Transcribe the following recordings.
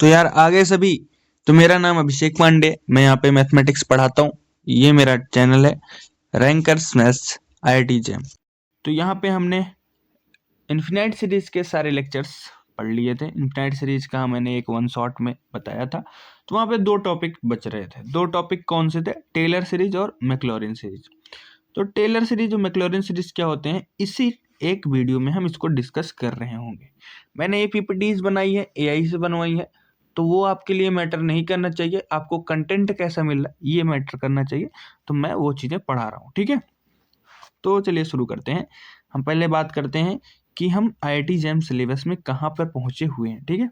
तो यार आगे सभी। तो मेरा नाम अभिषेक पांडे, मैं यहाँ पे मैथमेटिक्स पढ़ाता हूँ। ये मेरा चैनल है रैंकर्स मैथ्स IIT जैम। तो यहाँ पे हमने इन्फिनाइट सीरीज के सारे लेक्चर्स पढ़ लिए थे। इन्फिनाइट सीरीज का मैंने एक वन शॉट में बताया था। तो वहाँ पे दो टॉपिक बच रहे थे। दो टॉपिक कौन से थे? टेलर सीरीज और मैक्लॉरिन सीरीज। तो टेलर सीरीज और मैक्लॉरिन सीरीज क्या होते हैं, इसी एक वीडियो में हम इसको डिस्कस कर रहे होंगे। मैंने ये PPTs बनाई है, AI से बनवाई है, तो वो आपके लिए मैटर नहीं करना चाहिए। आपको कंटेंट कैसा मिल रहा है ये मैटर करना चाहिए। तो मैं वो चीज़ें पढ़ा रहा हूँ, ठीक है। तो चलिए शुरू करते हैं। हम पहले बात करते हैं कि हम IIT जैम सिलेबस में कहाँ पर पहुँचे हुए हैं, ठीक है।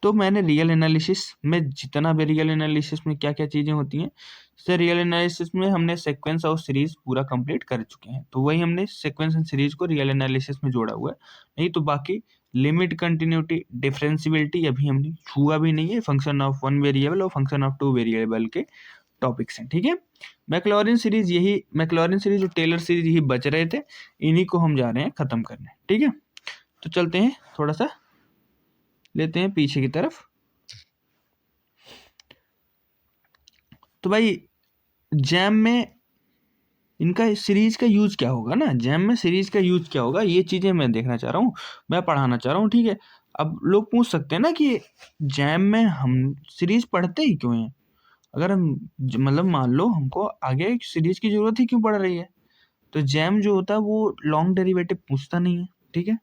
तो मैंने रियल एनालिसिस में जितना भी रियल एनालिसिस में क्या क्या चीज़ें होती हैं, जैसे रियल एनालिसिस में हमने सीक्वेंस और सीरीज पूरा कंप्लीट कर चुके हैं। तो वही हमने सीक्वेंस एंड सीरीज को रियल एनालिसिस में जोड़ा हुआ है। नहीं तो बाकी लिमिट, कंटिन्यूटी, डिफरेंशियबिलिटी अभी हमने छुआ भी नहीं है। फंक्शन ऑफ वन वेरिएबल और फंक्शन ऑफ टू वेरिएबल के टॉपिक्स हैं, ठीक है। मैक्लॉरिन सीरीज और टेलर सीरीज यही बच रहे थे, इन्हीं को हम जा रहे हैं खत्म करने, ठीक है। तो चलते हैं, थोड़ा सा लेते हैं पीछे की तरफ। तो भाई जैम में इनका सीरीज का यूज क्या होगा ना, जैम में सीरीज का यूज क्या होगा, ये चीजें मैं देखना चाह रहा हूँ, मैं पढ़ाना चाह रहा हूँ, ठीक है। अब लोग पूछ सकते हैं ना कि जैम में हम सीरीज पढ़ते ही क्यों हैं? अगर हम मतलब मान लो हमको आगे सीरीज की जरूरत ही क्यों पड़ रही है? तो जैम जो होता है वो लॉन्ग डेरिवेटिव पूछता नहीं है, ठीक है।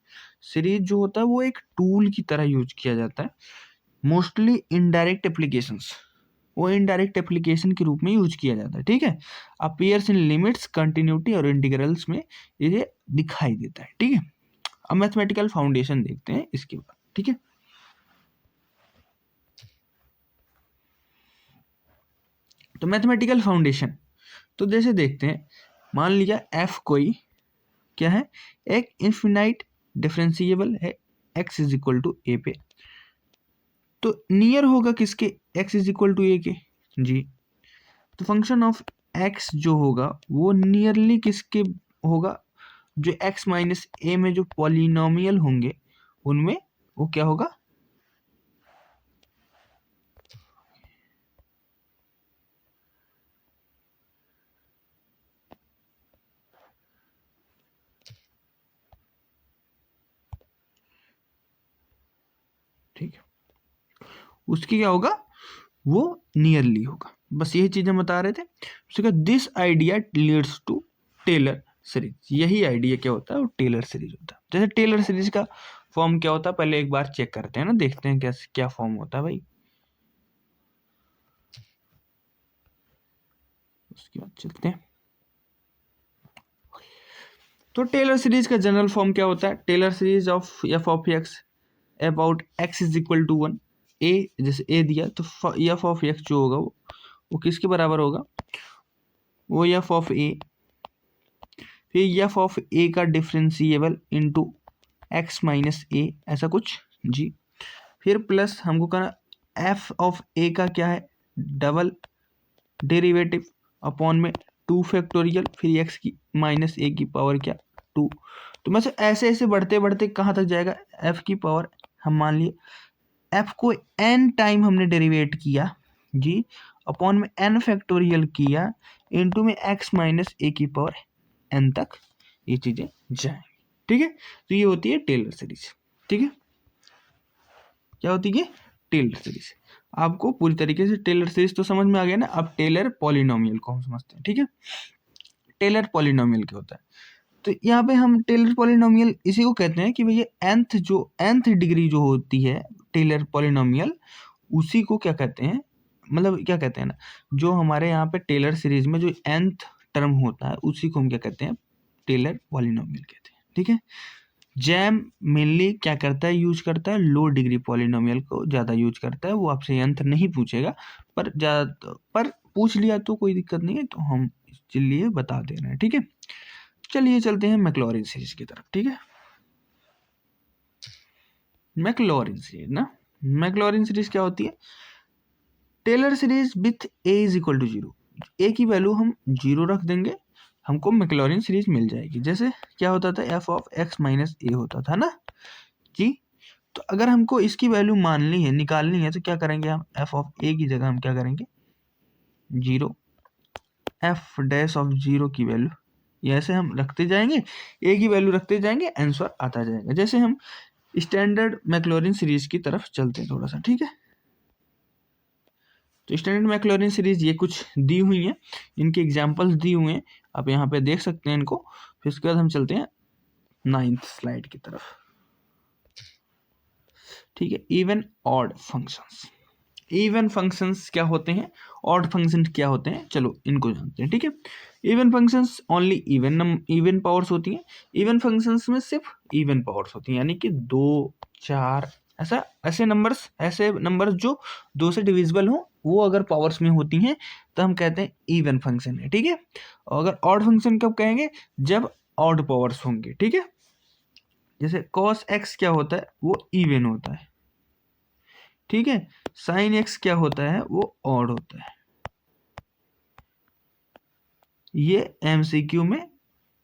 सीरीज जो होता है वो एक टूल की तरह यूज किया जाता है। मोस्टली इनडायरेक्ट एप्लीकेशंस, वो इनडायरेक्ट एप्लीकेशन के रूप में यूज किया जाता है, ठीक है। अपीयर्स इन लिमिट्स, कंटिन्यूटी और इंटीग्रल्स में ये दिखाई देता है, ठीक है। अब मैथमेटिकल फाउंडेशन देखते हैं इसके बाद, ठीक है। तो मैथमेटिकल फाउंडेशन, तो जैसे देखते हैं, मान लिया f कोई क्या है, एक इनफिनाइट डिफरेंशिएबल है x is equal to a पे। तो नियर होगा किसके? x is equal to a के जी। तो फंक्शन ऑफ x जो होगा वो नियरली किसके होगा? जो x माइनस a में जो पॉलिनोमियल होंगे उनमें वो क्या होगा? ठीक है, उसकी क्या होगा? वो नियरली होगा। बस यही चीजें बता रहे थे। उसके this idea leads to Taylor series, यही आइडिया क्या होता है? वो टेलर सीरीज होता है। जैसे टेलर सीरीज का फॉर्म क्या होता है पहले एक बार चेक करते हैं ना, देखते हैं कैसे क्या फॉर्म होता है भाई। उसके बाद चलते हैं। तो टेलर सीरीज का जनरल फॉर्म क्या होता है? Taylor series of F of X about X is equal to 1। A जैसे ए दिया तो एफ ऑफ एक्स जो होगा वो किसके बराबर होगा? वो एफ ऑफ ए, फिर एफ ऑफ ए का डिफरेंशिएबल इनटू एक्स माइनस ए, ऐसा कुछ जी। फिर प्लस हमको करना एफ ऑफ ए का क्या है? डबल डेरिवेटिव अपॉन में 2 फैक्टोरियल, फिर एक्स की माइनस ए की पावर क्या? 2। तो मैं ऐसे ऐसे बढ़ते बढ़ते कहाँ तक जाएगा? एफ की पावर, हम मान लिए एफ को n टाइम हमने डेरिवेट किया जी, अपॉन में n फैक्टोरियल किया, इनटू में x माइनस ए की पावर n तक ये चीजें जाएंगी, ठीक है। तो ये होती है टेलर सीरीज, ठीक है। क्या होती है? Taylor series. आपको पूरी तरीके से टेलर सीरीज तो समझ में आ गया ना। अब टेलर पॉलिनोमियल को हम समझते हैं, ठीक है। टेलर पॉलिनोमियल क्या होता है? तो यहाँ पे हम टेलर पॉलिनोमियल इसी को कहते हैं कि भैया nth डिग्री जो होती है टेलर पॉलिनोमियल, उसी को क्या कहते हैं, मतलब क्या कहते हैं ना, जो हमारे यहाँ पे टेलर सीरीज में जो nth टर्म होता है उसी को हम क्या कहते हैं? टेलर पॉलिनोमियल कहते हैं, ठीक है। जैम मेनली क्या करता है? यूज करता है लो डिग्री पॉलिनोमियल को ज़्यादा यूज करता है। वो आपसे nth नहीं पूछेगा, पर ज़्यादा पर पूछ लिया तो कोई दिक्कत नहीं है, तो हम इसके लिए बता दे रहे हैं, ठीक है। चलिए चलते हैं मैक्लॉरिन सीरीज की तरफ, ठीक है। मैक्लॉरिन सीरीज ना, मैक्लॉरिन सीरीज क्या होती है? Taylor series with A is equal to 0। A की वैल्यू हम 0 रख देंगे, हमको मैक्लॉरिन सीरीज मिल जाएगी। जैसे क्या होता था? एफ ऑफ एक्स माइनस ए होता था ना जी। तो अगर हमको इसकी वैल्यू माननी है, निकालनी है, तो क्या करेंगे हम, एफ ऑफ ए की जगह हम क्या करेंगे, 0 एफ डैश ऑफ 0 की वैल्यू, ये ऐसे हम रखते जाएंगे, ए की वैल्यू रखते जाएंगे, आंसर आता जाएगा। जैसे हम स्टैंडर्ड मैक्लॉरिन सीरीज की तरफ चलते हैं थोड़ा सा, ठीक है। तो स्टैंडर्ड मैक्लॉरिन सीरीज ये कुछ दी हुई हैं, इनके एग्जांपल्स दी हुए हैं, आप यहाँ पे देख सकते हैं इनको। फिर उसके बाद हम चलते हैं 9th स्लाइड की तरफ, ठीक है। Even odd functions, even functions क्या होते हैं, ऑड फंक्शन क्या होते हैं, चलो इनको जानते हैं, ठीक है। Even functions only even powers होती हैं। इवन फंक्शंस में सिर्फ इवन पावर्स होती हैं, यानी कि 2, 4 ऐसे नंबर्स जो 2 से डिविजिबल हो, वो अगर पावर्स में होती हैं तो हम कहते हैं इवन फंक्शन है, ठीक है। और अगर ऑड फंक्शन कब कहेंगे, जब ऑड पावर्स होंगे, ठीक है। जैसे cos x क्या होता है, वो इवन होता है, ठीक है। sin x क्या होता है, वो ऑड होता है। ये एमसीक्यू में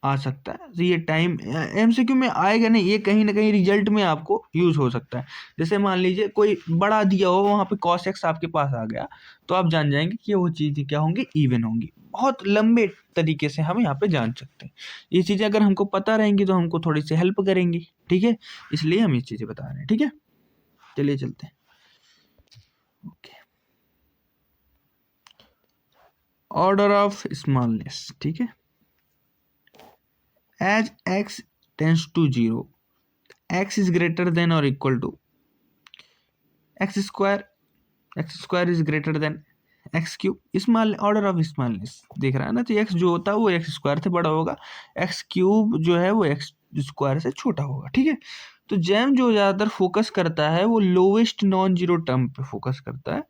आ सकता है, तो ये टाइम एमसीक्यू में आएगा नहीं, ये कहीं ना कहीं रिजल्ट में आपको यूज हो सकता है। जैसे मान लीजिए कोई बड़ा दिया हो, वहां पे cos x आपके पास आ गया, तो आप जान जाएंगे कि वो चीज़ें क्या होंगी, इवन होंगी। बहुत लंबे तरीके से हम यहाँ पे जान सकते हैं। ये चीज़ें अगर हमको पता रहेंगी तो हमको थोड़ी सी हेल्प करेंगी, ठीक है। इसलिए हम ये चीज़ें बता रहे हैं, ठीक है। चलिए चलते हैं, ओके। ऑर्डर ऑफ स्मॉलनेस, ठीक है। As x tends to 0, x is greater than or equal to x square is greater than x cube. Small order of smallness देख रहा है ना, तो x जो होता है वो x स्क्वायर से बड़ा होगा, x क्यूब जो है वो x स्क्वायर से छोटा होगा, ठीक है। तो जैम जो ज़्यादातर फोकस करता है वो लोवेस्ट नॉन जीरो टर्म पे फोकस करता है।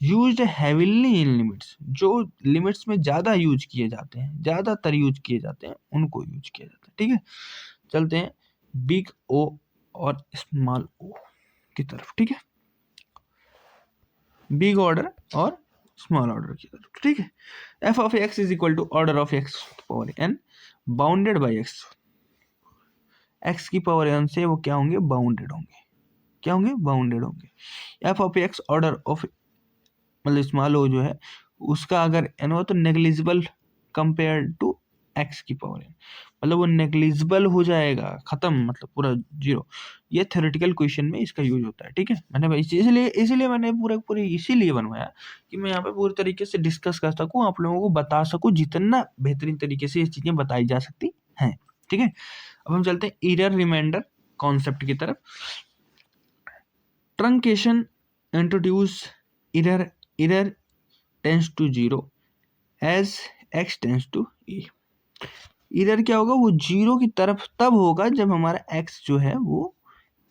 यूज्ड हैविली इन लिमिट्स, जो लिमिट्स में ज़्यादा यूज किए जाते हैं, ज़्यादातर यूज किए जाते हैं, उनको यूज किया जाता है, ठीक है। चलते हैं बिग ओ और स्मॉल ओ की तरफ, ठीक है। बिग ऑर्डर और स्मॉल ऑर्डर की तरफ, ठीक है। F of x is equal to order of X power N bounded by X. X की पावर एन से वो क्या होंगे, बाउंडेड होंगे, क्या होंगे, बाउंडेड होंगे। F of x order of, मतलब स्मॉल ओ जो है उसका अगर एन हो तो नेग्लिजिबल कंपेयर टू एक्स की पावर एन, मतलब वो नेग्लिजिबल हो जाएगा, खत्म, मतलब पूरा 0। ये थ्योरेटिकल क्वेश्चन में इसका यूज होता है, ठीक है। मैंने भाई इसीलिए मैंने पूरी इसीलिए बनवाया कि मैं यहाँ पे पूरी तरीके से डिस्कस कर सकूँ, आप लोगों को बता सकूँ, जितना बेहतरीन तरीके से ये चीज़ें बताई जा सकती हैं, ठीक है। अब हम चलते हैं एरर रिमाइंडर कॉन्सेप्ट की तरफ। Truncation introduce error tends to 0 as x tends to e। इधर क्या होगा, वो 0 की तरफ तब होगा जब हमारा x जो है वो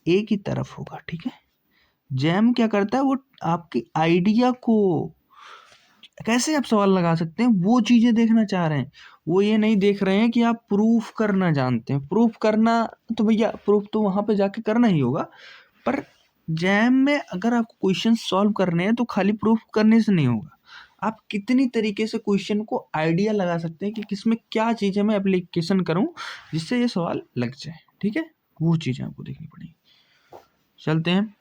a की तरफ होगा, ठीक है। जैम क्या करता है, वो आपकी आइडिया को कैसे आप सवाल लगा सकते हैं, वो चीजें देखना चाह रहे हैं। वो ये नहीं देख रहे हैं कि आप प्रूफ करना जानते हैं। प्रूफ करना तो भैया प्रूफ तो वहां पे जाके करना ही होगा, पर जैम में अगर आपको क्वेश्चन सॉल्व करने हैं तो खाली प्रूफ करने से नहीं होगा। आप कितनी तरीके से क्वेश्चन को आइडिया लगा सकते हैं कि किसमें क्या चीज़ें मैं एप्लीकेशन करूं जिससे ये सवाल लग जाए, ठीक है। वो चीज़ें आपको देखनी पड़ेगी। चलते हैं,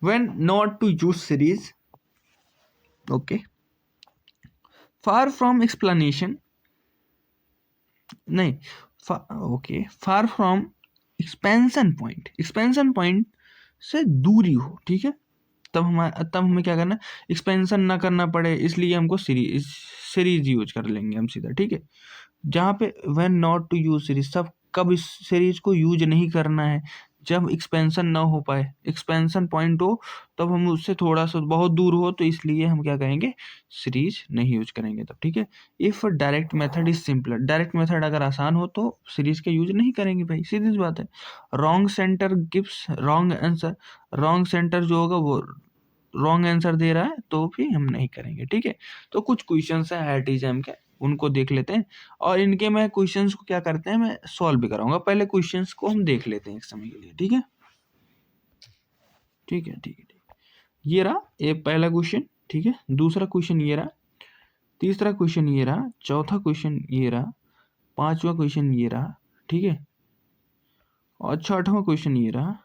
when not to use series, okay, far from explanation, नहीं, okay, far from expansion point से दूरी हो, ठीक है। तब हमें क्या करना है, एक्सपेंशन ना करना पड़े, इसलिए हमको सीरीज यूज कर लेंगे हम सीधा, ठीक है। जहाँ पे when not to use series, सब कब इस सीरीज को यूज नहीं करना है, जब एक्सपेंशन ना हो पाए, एक्सपेंशन पॉइंट हो, तब हम उससे थोड़ा सा बहुत दूर हो, तो इसलिए हम क्या कहेंगे, सीरीज नहीं यूज करेंगे तब, ठीक है। If direct method is simpler, direct method अगर आसान हो तो सीरीज का यूज नहीं करेंगे भाई, सीधी सी बात है। Wrong centre gives wrong answer, wrong centre जो होगा वो रॉन्ग आंसर दे रहा है तो भी हम नहीं करेंगे, ठीक है। तो कुछ क्वेश्चंस हैं IIT एग्जाम के, उनको देख लेते हैं, और इनके मैं क्वेश्चंस को क्या करते हैं, मैं सॉल्व भी कराऊंगा। पहले क्वेश्चंस को हम देख लेते हैं एक समय के लिए, ठीक है, ठीक है, ठीक है, ठीक है। ये रहा ये पहला क्वेश्चन, ठीक है। दूसरा क्वेश्चन ये रहा, तीसरा क्वेश्चन ये रहा, चौथा क्वेश्चन ये रहा, पांचवा क्वेश्चन ये रहा, ठीक है। अच्छा 8वां क्वेश्चन ये रहा,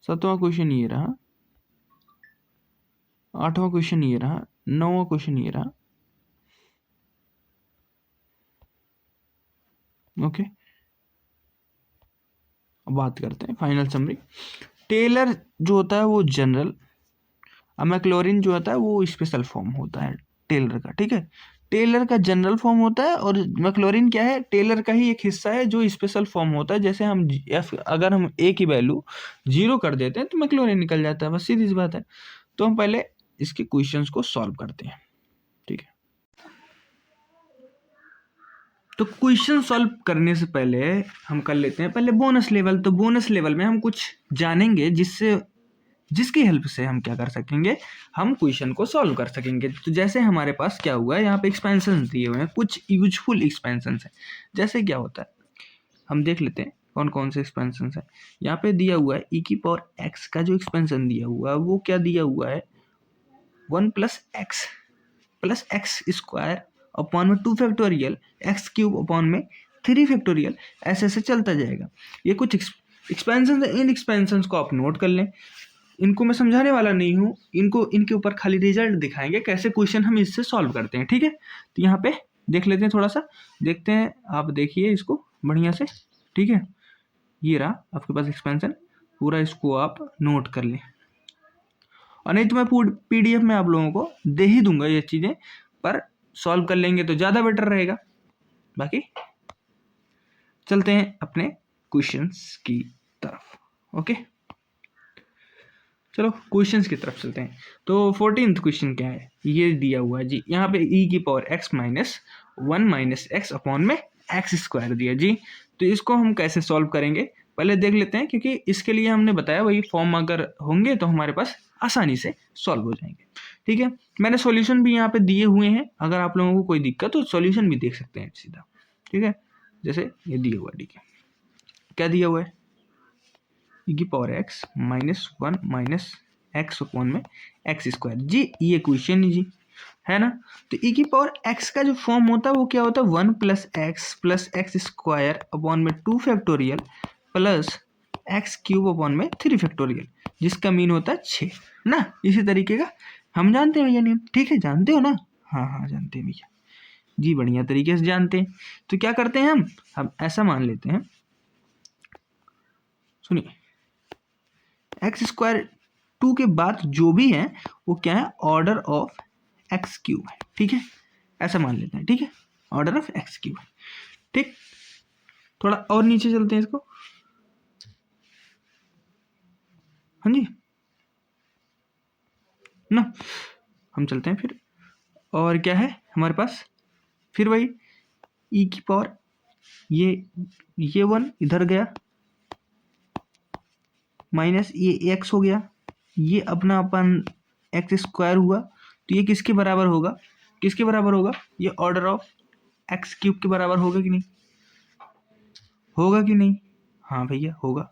7वां क्वेश्चन ये रहा, 8वां क्वेश्चन ये रहा, 9वां क्वेश्चन ये रहा। ओके, अब बात करते हैं फाइनल समरी। टेलर जो होता है वो जनरल, मैक्लॉरिन जो होता है वो स्पेशल फॉर्म होता है टेलर का। ठीक है, टेलर का जनरल फॉर्म होता है और मैक्लॉरिन क्या है, टेलर का ही एक हिस्सा है जो स्पेशल फॉर्म होता है। जैसे हम अगर हम ए की वैल्यू 0 कर देते हैं तो मैक्लॉरिन निकल जाता है, बस सीधी सी बात है। तो हम पहले इसके क्वेश्चंस को सॉल्व करते हैं। ठीक है, तो क्वेश्चन सॉल्व करने से पहले हम कर लेते हैं पहले बोनस लेवल। तो बोनस लेवल में हम कुछ जानेंगे जिसकी हेल्प से हम क्या कर सकेंगे, हम क्वेश्चन को सॉल्व कर सकेंगे। तो जैसे हमारे पास क्या हुआ है, यहाँ पे एक्सपेंशन दिए हुए हैं, कुछ यूजफुल एक्सपेंशन है। जैसे क्या होता है हम देख लेते हैं कौन कौन से एक्सपेंशन है। यहाँ पे दिया हुआ है ई की पावर एक्स का जो एक्सपेंशन दिया हुआ है वो क्या दिया हुआ है, 1 प्लस एक्स स्क्वायर अपॉन में 2 फैक्टोरियल एक्स क्यूब अपॉन में 3 फैक्टोरियल, ऐसे ऐसे चलता जाएगा। ये कुछ एक्सपेंशन है, इन एक्सपेंशन को आप नोट कर लें। इनको मैं समझाने वाला नहीं हूँ, इनको इनके ऊपर खाली रिजल्ट दिखाएंगे कैसे क्वेश्चन हम इससे सॉल्व करते हैं। ठीक है, तो यहाँ पे देख लेते हैं, थोड़ा सा देखते हैं, आप देखिए इसको बढ़िया से। ठीक है, ये रहा आपके पास एक्सपेंशन पूरा, इसको आप नोट कर लें, और नहीं तो मैं PDF में आप लोगों को दे ही दूंगा ये चीज़ें, पर सॉल्व कर लेंगे तो ज़्यादा बेटर रहेगा। बाकी चलते हैं अपने क्वेश्चंस की तरफ। ओके, चलो क्वेश्चंस की तरफ चलते हैं। तो 14th क्वेश्चन क्या है, ये दिया हुआ है जी, यहाँ पे ई की power x minus 1 minus x upon में एक्स स्क्वायर दिया जी। तो इसको हम कैसे सॉल्व करेंगे पहले देख लेते हैं, क्योंकि इसके लिए हमने बताया वही फॉर्म अगर होंगे तो हमारे पास आसानी से सॉल्व हो जाएंगे। ठीक है, मैंने सॉल्यूशन भी यहाँ पे दिए हुए हैं, अगर आप लोगों को कोई दिक्कत तो सॉल्यूशन भी देख सकते हैं सीधा। ठीक है, जैसे ये दिया हुआ, ठीक है, क्या दिया हुआ है, ई की power x minus 1 minus x upon में एक्स स्क्वायर जी, ये क्वेश्चन जी है ना। तो ई की पावर एक्स का जो फॉर्म होता है वो क्या होता है, 1 प्लस एक्स स्क्वायर अपॉन में 2 factorial plus X cube upon में 3 फैक्टोरियल, जिसका मीन होता है 6 ना। इसी तरीके का हम जानते हैं भैया नियम, ठीक है, जानते हो ना, हाँ हाँ जानते हैं भैया जी, बढ़िया तरीके से जानते हैं। तो क्या करते हैं हम ऐसा मान लेते हैं, सुनिए, एक्स स्क्वायर 2 के बाद जो भी है वो क्या है, ऑर्डर ऑफ एक्स क्यूब है। ठीक है, ऐसा मान लेते हैं, ठीक है, ऑर्डर ऑफ एक्स क्यूब है। ठीक, थोड़ा और नीचे चलते हैं इसको, हाँ जी ना, हम चलते हैं फिर, और क्या है हमारे पास, फिर वही ई की पावर ये 1 इधर गया माइनस ये एक्स हो गया, ये अपना अपन एक्स स्क्वायर हुआ, तो ये किसके बराबर होगा, किसके बराबर होगा, ये ऑर्डर ऑफ एक्स क्यूब के बराबर होगा कि नहीं, होगा कि नहीं, हाँ भैया होगा,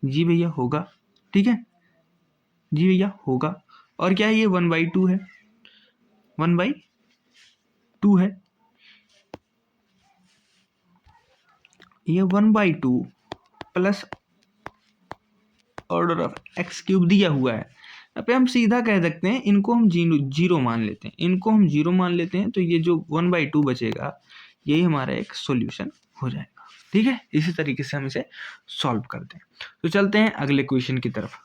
जी भैया होगा। ठीक है, जी भैया होगा। और क्या है, ये 1/2 है, 1/2 है, ये 1/2 plus order of x cube दिया हुआ है। यहाँ पे हम सीधा कह सकते हैं, इनको हम जीरो मान लेते हैं, इनको हम जीरो मान लेते हैं, तो ये जो 1/2 बचेगा यही हमारा एक सॉल्यूशन हो जाएगा। ठीक है, इसी तरीके से हम इसे सॉल्व करते हैं। तो चलते हैं अगले क्वेश्चन की तरफ।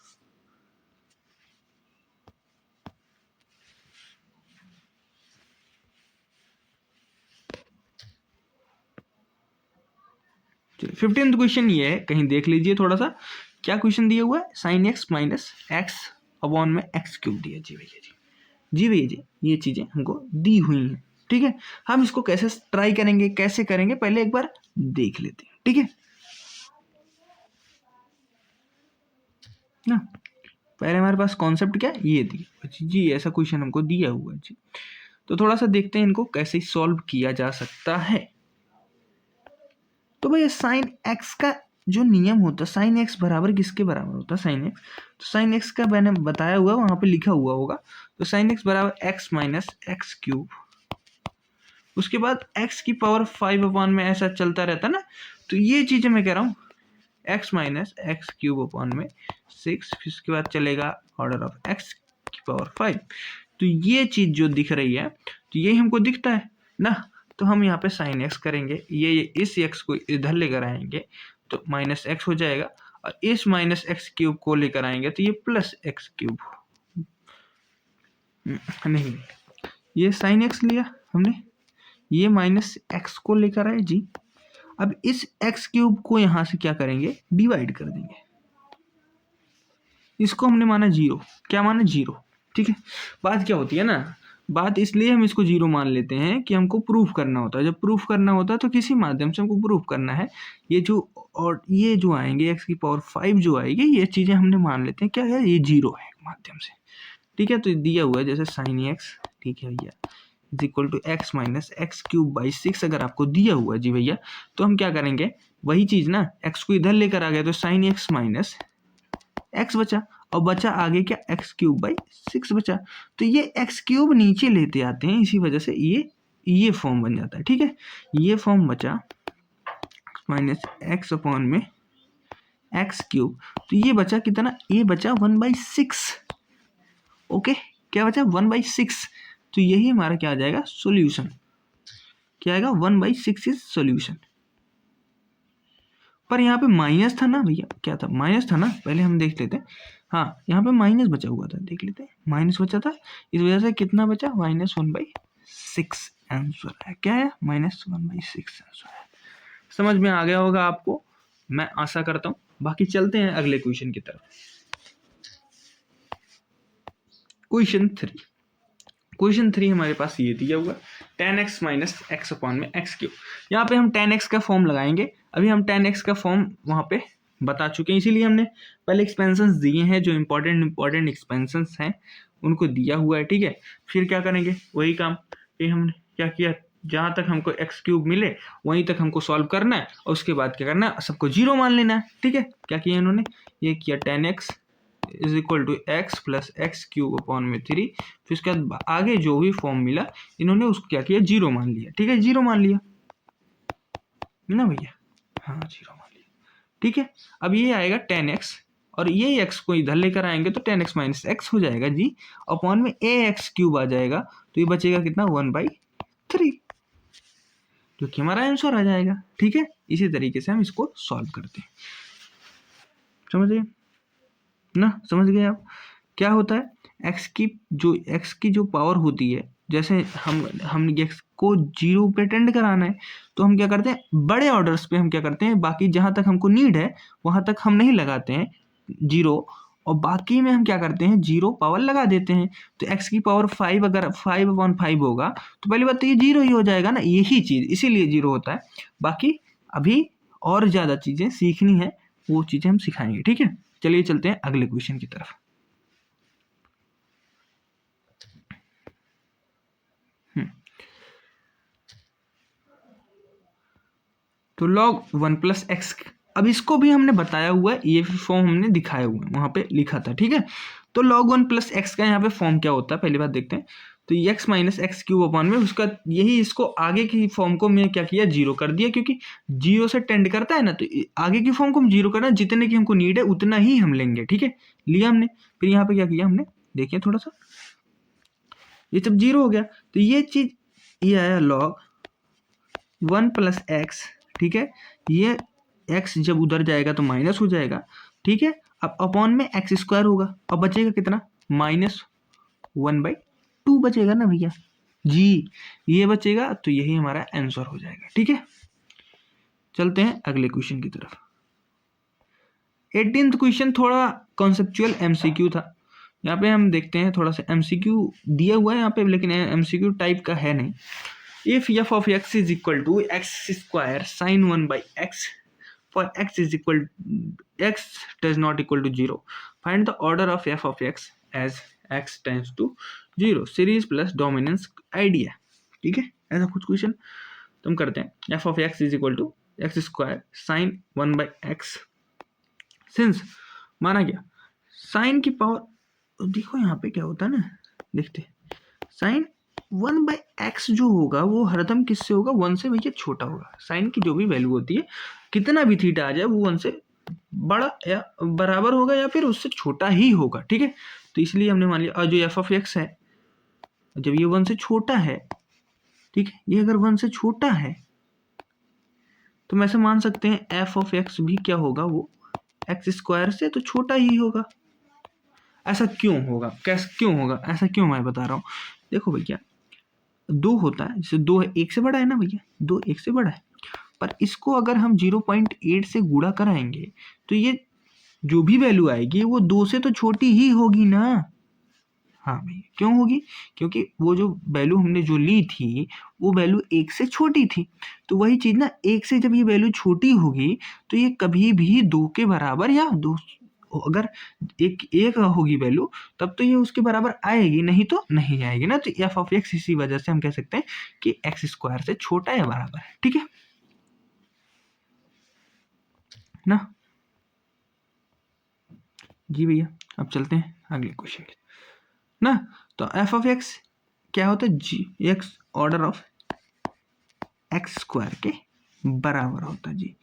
चलिए 15th क्वेश्चन ये है, कहीं देख लीजिए थोड़ा सा, क्या क्वेश्चन दिया हुआ है, sine x minus x upon में एक्स क्यूब दिया जी भैया जी, जी भैया जी, ये चीजें हमको दी हुई हैं। ठीक है, हम इसको कैसे ट्राई करेंगे, कैसे करेंगे पहले एक बार देख लेते हैं। ठीक है ना, पहले हमारे पास कॉन्सेप्ट क्या है, ये दिया जी, ऐसा क्वेश्चन हमको दिया हुआ है जी। तो थोड़ा सा देखते हैं इनको कैसे सॉल्व किया जा सकता है। तो भैया साइन एक्स का जो नियम होता है, साइन एक्स बराबर किसके बराबर होता है, साइन एक्स, तो साइन एक्स का मैंने बताया हुआ वहां पे लिखा हुआ होगा, तो साइन एक्स बराबर एक्स माइनस एक्स क्यूब, उसके बाद एक्स की पावर 5 अपॉन में ऐसा चलता रहता ना। तो ये चीजें मैं कह रहा हूँ, x minus X cube upon में 6, फिर उसके बाद चलेगा ऑर्डर ऑफ एक्स की पावर 5। तो ये चीज़ जो दिख रही है तो यही हमको दिखता है ना, तो हम यहाँ पे साइन एक्स करेंगे, ये इस एक्स को इधर लेकर आएंगे तो माइनस एक्स हो जाएगा, और इस माइनस एक्स क्यूब को लेकर आएंगे तो ये प्लस एक्स क्यूब, नहीं ये साइन एक्स लिया हमने, ये माइनस एक्स को लेकर आए जी। अब इस एक्स क्यूब को यहाँ से क्या करेंगे, डिवाइड कर देंगे, इसको हमने माना जीरो, क्या माना जीरो, ठीक है। बात क्या होती है ना, बात इसलिए हम इसको जीरो मान लेते हैं कि हमको प्रूफ करना होता है, जब प्रूफ करना होता है तो किसी माध्यम से हमको प्रूफ करना है, ये जो और ये जो आएंगे एक्स की पावर 5 जो आएगी, ये चीज़ें हमने मान लेते हैं क्या है, ये जीरो है माध्यम से, ठीक है। तो दिया हुआ है जैसे साइन एक्स, ठीक है भैया, is equal to x minus X cube by 6 अगर आपको दिया हुआ है जी भैया, तो हम क्या करेंगे, वही चीज़ ना, एक्स को इधर लेकर आ गए तो साइन एक्स माइनस एक्स बचा, और बचा आगे क्या, एक्स क्यूब बाई 6 बचा, तो ये एक्स क्यूब नीचे लेते आते हैं, इसी वजह से ये फॉर्म बन जाता है, ठीक है। ये फॉर्म बचा माइनस एक्स अपॉन में एक्स क्यूब, तो ये बचा कितना, ये बचा 1/6, ओके, क्या बचा 1/6, तो यही हमारा क्या आ जाएगा, सॉल्यूशन, क्या आएगा 1/6 इज सॉल्यूशन। पर यहाँ पे माइनस था ना भैया, क्या था, माइनस था ना, पहले हम देख लेते हैं, हाँ यहाँ पे माइनस बचा हुआ था, देख लेते हैं, माइनस बचा था, इस वजह से कितना बचा, -1/6 आंसर है, क्या है, -1/6 आंसर है। समझ में आ गया होगा आपको, मैं आशा करता हूँ। बाकी चलते हैं अगले क्वेश्चन की तरफ। क्वेश्चन 3 हमारे पास ये दिया हुआ, tan x minus x upon में एक्स क्यूब। यहाँ पे हम tan x का फॉर्म लगाएंगे, अभी हम tan x का फॉर्म वहाँ पे बता चुके हैं, इसीलिए हमने पहले एक्सपेंशंस दिए हैं, जो इंपॉर्टेंट एक्सपेंशंस हैं उनको दिया हुआ है, ठीक है। फिर क्या करेंगे, वही काम कि हमने क्या किया, जहाँ तक हमको एक्स क्यूब मिले वहीं तक हमको सॉल्व करना है, और उसके बाद क्या करना है, सबको जीरो मान लेना है, ठीक है। क्या किया इन्होंने, ये किया tan x is equal to X plus X cube upon में 3, फिर उसके बाद आगे जो भी फॉर्म मिला इन्होंने उसको क्या किया, जीरो मान लिया, ठीक है, जीरो मान लिया ना भैया, हाँ जीरो मान लिया, ठीक है। अब ये आएगा tan x, और ये x को इधर लेकर आएंगे तो tan x माइनस एक्स हो जाएगा जी, अपॉन में a x क्यूब आ जाएगा, तो ये बचेगा कितना, 1/3, जो कि हमारा आंसर आ जाएगा, ठीक है। इसी तरीके से हम इसको सॉल्व करते हैं, समझिए ना, समझ गए आप। क्या होता है, x की जो पावर होती है, जैसे हम x को जीरो पे टेंड कराना है, तो हम क्या करते हैं, बड़े ऑर्डर्स पे हम क्या करते हैं, बाकी जहाँ तक हमको नीड है वहाँ तक हम नहीं लगाते हैं जीरो, और बाकी में हम क्या करते हैं, जीरो पावर लगा देते हैं। तो x की पावर 5 अगर 5/5 होगा तो पहली बात तो ये जीरो ही हो जाएगा ना, यही चीज़ इसीलिए जीरो होता है। बाकी अभी और ज़्यादा चीज़ें सीखनी है, वो चीज़ें हम सिखाएंगे, ठीक है। चलिए चलते हैं अगले क्वेश्चन की तरफ। तो log 1 + x, अब इसको भी हमने बताया हुआ है, ये फॉर्म हमने दिखाया हुआ है, वहां पे लिखा था, ठीक है। तो log 1 + x का यहाँ पे फॉर्म क्या होता है, पहली बात देखते हैं। तो x minus X cube upon में उसका यही, इसको आगे की फॉर्म को मैं क्या किया, जीरो कर दिया, क्योंकि जीरो से टेंड करता है ना, तो आगे की फॉर्म को हम जीरो करना, जितने की हमको नीड है उतना ही हम लेंगे, ठीक है, लिया हमने। फिर यहाँ पे क्या किया हमने, देखिए थोड़ा सा, ये जब जीरो हो गया तो ये चीज, ये आया log 1 + x, ठीक है। ये x जब उधर जाएगा तो माइनस हो जाएगा, ठीक है। अब अपॉन में x² होगा, अब बचेगा कितना, -1/2 बचेगा ना भैया जी, ये बचेगा, तो यही हमारा आंसर हो जाएगा, ठीक है। चलते हैं अगले क्वेश्चन की तरफ। 18th क्वेश्चन थोड़ा कॉन्सेप्चुअल MCQ था, यहाँ पे हम देखते हैं, थोड़ा सा MCQ दिया हुआ है यहाँ पे, लेकिन MCQ टाइप का है नहीं। If f of x is equal to x² sin 1/x for x is equal x does not equal to 0, find the order of f of x as x tends to 0, series plus dominance idea, ठीक है। ऐसा कुछ question तुम करते हैं, f of x is equal to x² sin 1/x, since माना गया sign की पावर, देखो यहाँ पे क्या होता है ना, देखते साइन 1/x जो होगा वो हरदम किससे होगा, 1 से भैया छोटा होगा। साइन की जो भी वैल्यू होती है, कितना भी थीटा आ जाए वो 1 से बड़ा या बराबर होगा या फिर उससे छोटा ही होगा, ठीक है। तो इसलिए हमने मान लिया, और जो एफ ऑफ एक्स है जब ये 1 से छोटा है, ठीक है, ये अगर 1 से छोटा है तो हम ऐसे मान सकते हैं एफ ऑफ एक्स भी क्या होगा, वो एक्स स्क्वायर से तो छोटा ही होगा। ऐसा क्यों होगा, कैसे क्यों होगा, ऐसा क्यों मैं बता रहा हूँ। देखो भैया, 2 होता है, जैसे 2 है, 1 से बड़ा है ना भैया, 2 1 से बड़ा है, पर इसको अगर हम 0.8 से गुणा कराएंगे तो ये जो भी वैल्यू आएगी वो 2 से तो छोटी ही होगी ना। हाँ भैया, क्यों होगी, क्योंकि वो जो वैल्यू हमने जो ली थी वो वैल्यू 1 से छोटी थी। तो वही चीज़ ना, 1 से जब ये वैल्यू छोटी होगी तो ये कभी भी 2 के बराबर, या 2 अगर एक होगी वैल्यू तब तो ये उसके बराबर आएगी, नहीं तो नहीं आएगी ना। तो एफ ऑफ एक्स इसी वजह से हम कह सकते हैं कि एक्स स्क्वायर से छोटा या बराबर है, ठीक है ना। जी भैया, अब चलते हैं अगले क्वेश्चन की ना। तो एफ ऑफ एक्स क्या होता है, g x order of x square के बराबर होता है जी।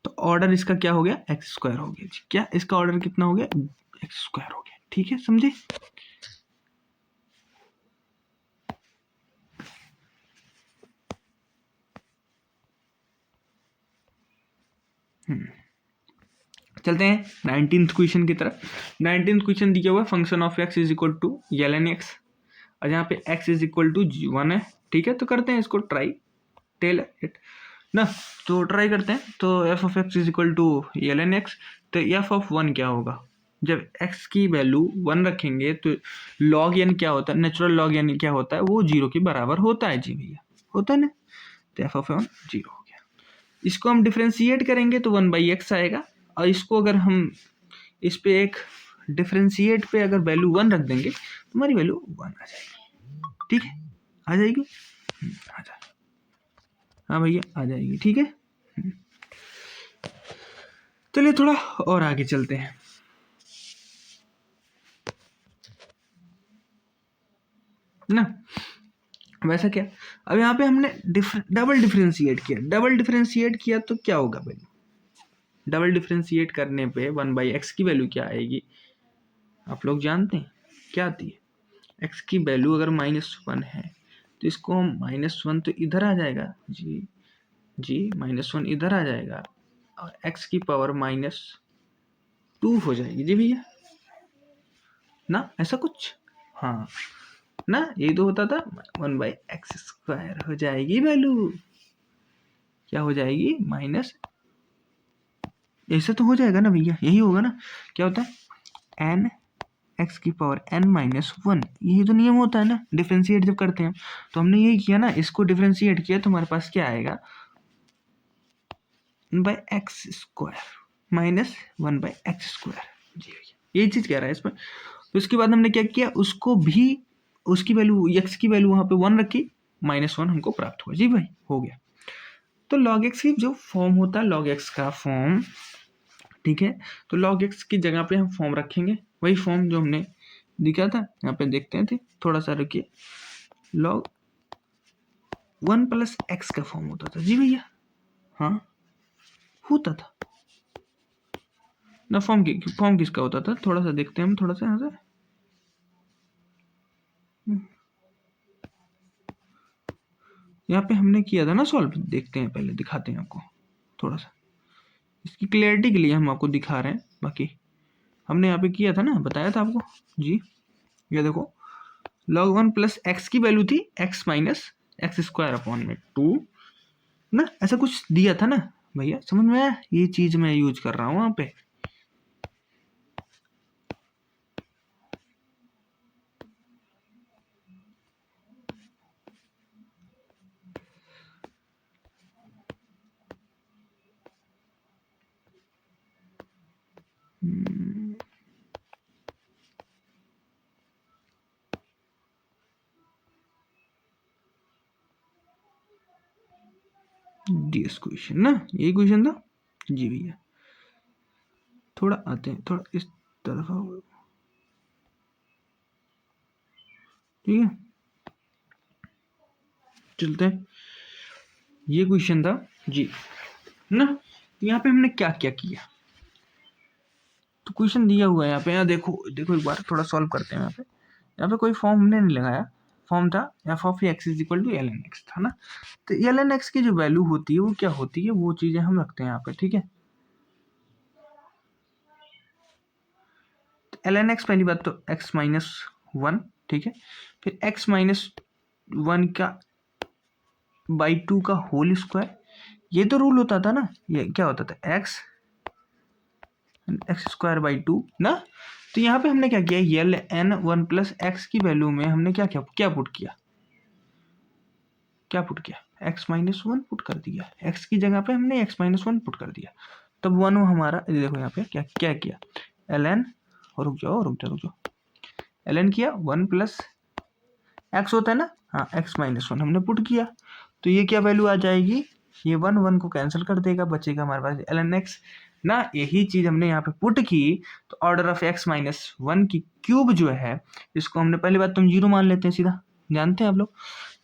तो ऑर्डर इसका क्या हो गया, एक्स स्क्वायर हो गया जी। क्या इसका ऑर्डर कितना हो गया, एक्स स्क्वायर हो गया, ठीक है, समझे। चलते हैं 19th क्वेश्चन की तरफ। 19th क्वेश्चन दिया हुआ है, function of x is equal to L X, और यहाँ पे एक्स इज इक्वल टू 1 है, ठीक है। तो करते हैं इसको ट्राई, टेल इट ना। तो ट्राई करते हैं, तो F of x is equal to L X, तो एफ ऑफ 1 क्या होगा, जब x की वैल्यू 1 रखेंगे तो log n क्या होता है, नेचुरल log n क्या होता है, वो 0 के बराबर होता है जी भैया, होता है ना। तो एफ ऑफ 1 0 हो गया। इसको हम डिफ्रेंशिएट करेंगे तो 1/x आएगा, और इसको अगर हम इस पे एक डिफ्रेंशिएट पे अगर वैल्यू 1 रख देंगे तो हमारी वैल्यू 1 आ जाएगी, ठीक है, आ जाएगी, आ जाएगी, हाँ भैया आ जाएगी, ठीक है। चलिए थोड़ा और आगे चलते हैं ना। वैसा क्या, अब यहाँ पे हमने डबल डिफ्रेंशिएट किया तो क्या होगा भाई, डबल डिफ्रेंशिएट करने पे 1/x की वैल्यू क्या आएगी, आप लोग जानते हैं क्या आती है। x की वैल्यू अगर -1 है तो इसको हम -1 तो इधर आ जाएगा जी, जी -1 इधर आ जाएगा, और x की पावर -2 हो जाएगी जी भैया ना, ऐसा कुछ, हाँ ना, ये तो होता था 1/x² हो जाएगी वैल्यू, क्या हो जाएगी माइनस, ऐसा तो हो जाएगा ना भैया, यही होगा ना। क्या होता है n x की पावर n-1, यही तो नियम होता है ना डिफ्रेंशिएट जब करते हैं। तो हमने यही किया ना, इसको डिफ्रेंशिएट किया तो हमारे पास क्या आएगा, 1/x² -1/x², जी भैया यही चीज़ कह रहा है इसमें। तो इसके बाद हमने क्या किया, उसको भी उसकी वैल्यू x की वैल्यू वहाँ पे 1 रखी, -1 हमको प्राप्त हुआ जी भाई, हो गया। तो log x की जो फॉर्म होता है, log x का फॉर्म, ठीक है, तो log x की जगह पे हम फॉर्म रखेंगे, वही फॉर्म जो हमने दिखा था, यहाँ पे देखते हैं थे, थोड़ा सा रुकिए, log 1 + x का फॉर्म होता था जी भैया, हाँ होता था ना। फॉर्म किसका होता था, थोड़ा सा देखते हैं हम, थोड़ा सा यहाँ से, यहाँ पे हमने किया था ना सॉल्व, देखते हैं पहले, दिखाते हैं आपको थोड़ा सा, इसकी क्लियरिटी के लिए हम आपको दिखा रहे हैं। बाकी हमने यहाँ पे किया था ना, बताया था आपको जी, ये देखो log 1 + x की वैल्यू थी x - x²/2 ना, ऐसा कुछ दिया था ना भैया, समझ में आया, ये चीज मैं यूज कर रहा हूँ वहाँ पे। डीएस क्वेश्चन ना, यही क्वेश्चन था जी भैया। थोड़ा आते हैं, थोड़ा इस तरफ आओ, ठीक है, चलते हैं। ये क्वेश्चन था जी ना। तो यहाँ पे हमने क्या क्या किया, तो क्वेश्चन दिया हुआ है यहाँ पे, यहाँ देखो देखो एक बार थोड़ा सॉल्व करते हैं। यहाँ पे कोई फॉर्म हमने नहीं लगाया, फॉर्म था F of x is equal to L N X था ना। तो एल एन एक्स की जो वैल्यू होती है वो क्या होती है, वो चीज़ें हम रखते हैं यहाँ पे, ठीक है। एल एन एक्स पहली बात तो एक्स माइनस वन, ठीक है। फिर एक्स माइनस वन का बाई टू का होल स्क्वायर, ये तो रूल होता था ना, ये क्या होता था X X square by two ना। तो यहाँ पे हमने क्या किया, L N one plus X की वैल्यू में हमने क्या क्या क्या पुट किया, क्या पुट किया, एक्स माइनस वन पुट कर दिया, एक्स की जगह पे हमने एक्स माइनस वन पुट कर दिया। तब वन हमारा देखो यहाँ पे क्या क्या किया, एल एन, और रुक जाओ रुक जाओ रुक जाओ, एल एन किया वन प्लस एक्स होता है ना, हाँ एक्स माइनस वन हमने पुट किया। तो ये क्या वैल्यू आ जाएगी, ये वन वन को कैंसिल कर देगा, बचेगा हमारे पास एल एन एक्स ना। यही चीज़ हमने यहाँ पे पुट की, तो order of x minus one की क्यूब जो है, इसको हमने पहली बात तुम जीरो मान लेते हैं, सीधा जानते हैं आप लोग,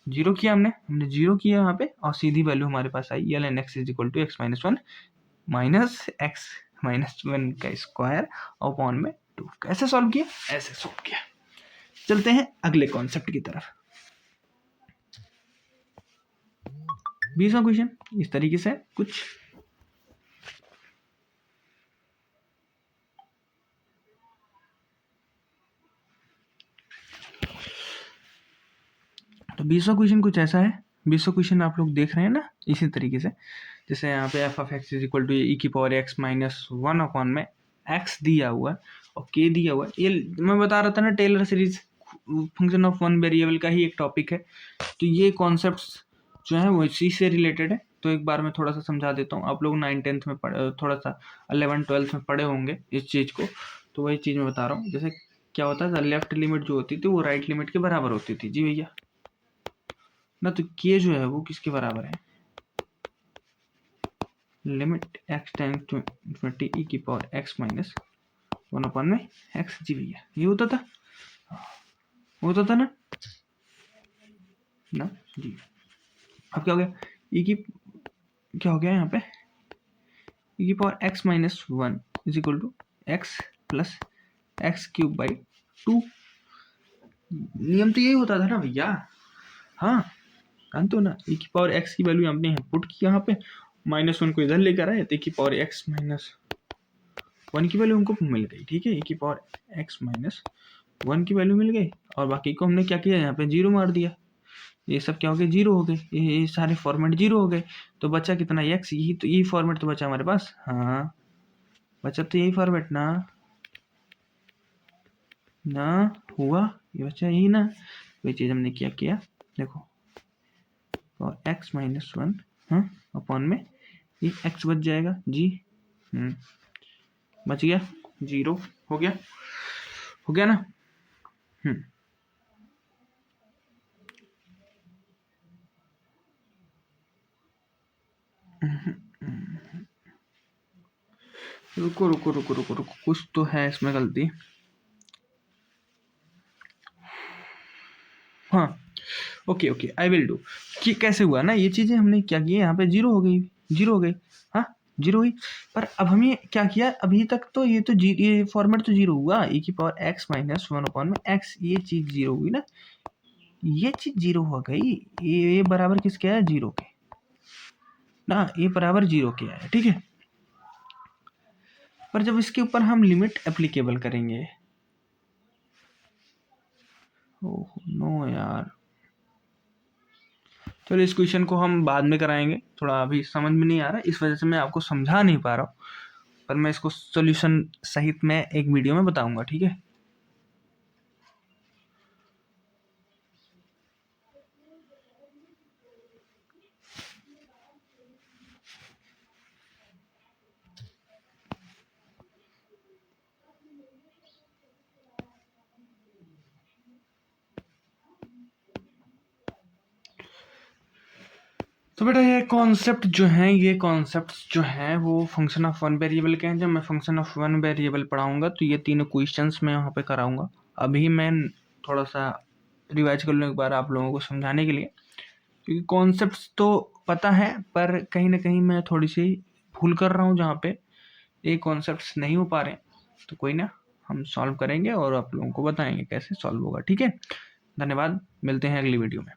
जीरो किया हमने जीरो किया यहाँ पे, और सीधी वैल्यू हमारे पास आई L N x is equal to x minus one minus x minus one का स्क्वायर अपॉन में टू। कैसे सॉल्व किया, ऐसे सॉल्व किया। चलते हैं अगले कॉन्सेप्ट की तरफ। 20वां क्वेश्चन इस तरीके से कुछ, तो 20वां क्वेश्चन कुछ ऐसा है। 20वां क्वेश्चन आप लोग देख रहे हैं ना इसी तरीके से, जैसे यहाँ पे f of x is equal to e की power x minus one upon में एक्स दिया हुआ है और के दिया हुआ है। ये मैं बता रहा था ना, Taylor series function of one variable का ही एक टॉपिक है। तो ये कॉन्सेप्ट्स जो है वो इसी से रिलेटेड है। तो एक बार मैं थोड़ा सा समझा देता हूँ, आप लोग 9th-10th में पढ़े, थोड़ा सा 11th-12th में पढ़े होंगे इस चीज़ को, तो वही चीज़ मैं बता रहा हूँ। जैसे क्या होता था, लेफ्ट लिमिट जो होती थी वो राइट लिमिट के बराबर होती थी जी भैया ना। तो के जो है वो किसके बराबर है, limit x tends to infinity e की power x minus one upon में एक्स जी भैया, ये होता था, होता था ना जी। अब क्या हो गया, ई की क्या हो गया यहाँ पे, ई की power x minus one is equal to X plus X cube by two. नियम तो यही होता था ना भैया, हाँ जानते हो ना। ई की पावर एक्स की वैल्यू हमने यहाँ पुट की, यहाँ पे माइनस वन को इधर लेकर आए, तो ई की पावर एक्स माइनस वन की वैल्यू हमको मिल गई, ठीक है। ई की पावर एक्स माइनस वन की वैल्यू मिल गई, और बाकी को हमने क्या किया, यहाँ पे जीरो मार दिया। ये सब क्या हो गए, जीरो हो गए, ये सारे फॉर्मेट जीरो हो गए। तो बचा कितना एक्स, यही तो, यही फॉर्मेट तो बचा हमारे पास, हाँ बचा तो यही फॉर्मेट ना, ना हुआ, ये बचा यही ना। वही चीज़ हमने क्या किया, देखो और एक्स माइनस वन, हाँ अपॉन में ये एक्स बच जाएगा जी, बच गया, जीरो हो गया, हो गया ना। रुको रुको रुको रुको रुको, कुछ तो है इसमें गलती, हाँ okay okay I will do. कि कैसे हुआ ना, ये चीज़ें हमने क्या किया, यहाँ पे जीरो हो गई, जीरो हो गई, हाँ जीरो हुई। पर अब हमें क्या किया, अभी तक तो ये तो ये फॉर्मेट तो जीरो हुआ, ई की power x minus one upon में एक्स, ये चीज़ जीरो हुई ना, ये चीज़ जीरो हो गई। ये बराबर किसके है, जीरो के ना, ये बराबर जीरो के है, ठीक है। पर जब इसके ऊपर हम लिमिट एप्लीकेबल करेंगे, ओह नो यार, चलो इस क्वेश्चन को हम बाद में कराएंगे, थोड़ा अभी समझ में नहीं आ रहा, इस वजह से मैं आपको समझा नहीं पा रहा हूँ। पर मैं इसको सॉल्यूशन सहित मैं एक वीडियो में बताऊंगा, ठीक है। तो बेटा ये कॉन्सेप्ट जो हैं, ये कॉन्सेप्ट जो हैं वो फंक्शन ऑफ वन वेरिएबल के हैं। जब मैं फंक्शन ऑफ वन वेरिएबल पढ़ाऊंगा तो ये तीनों क्वेश्चंस मैं यहाँ पे कराऊंगा। अभी मैं थोड़ा सा रिवाइज कर लूँ एक बार आप लोगों को समझाने के लिए, क्योंकि कॉन्सेप्ट्स तो पता है पर कहीं ना कहीं मैं थोड़ी सी भूल कर रहा हूँ, जहाँ पे ये कॉन्सेप्ट्स नहीं हो पा रहे हैं। तो कोई ना, हम सॉल्व करेंगे और आप लोगों को बताएंगे कैसे सॉल्व होगा। ठीक है, धन्यवाद, मिलते हैं अगली वीडियो में।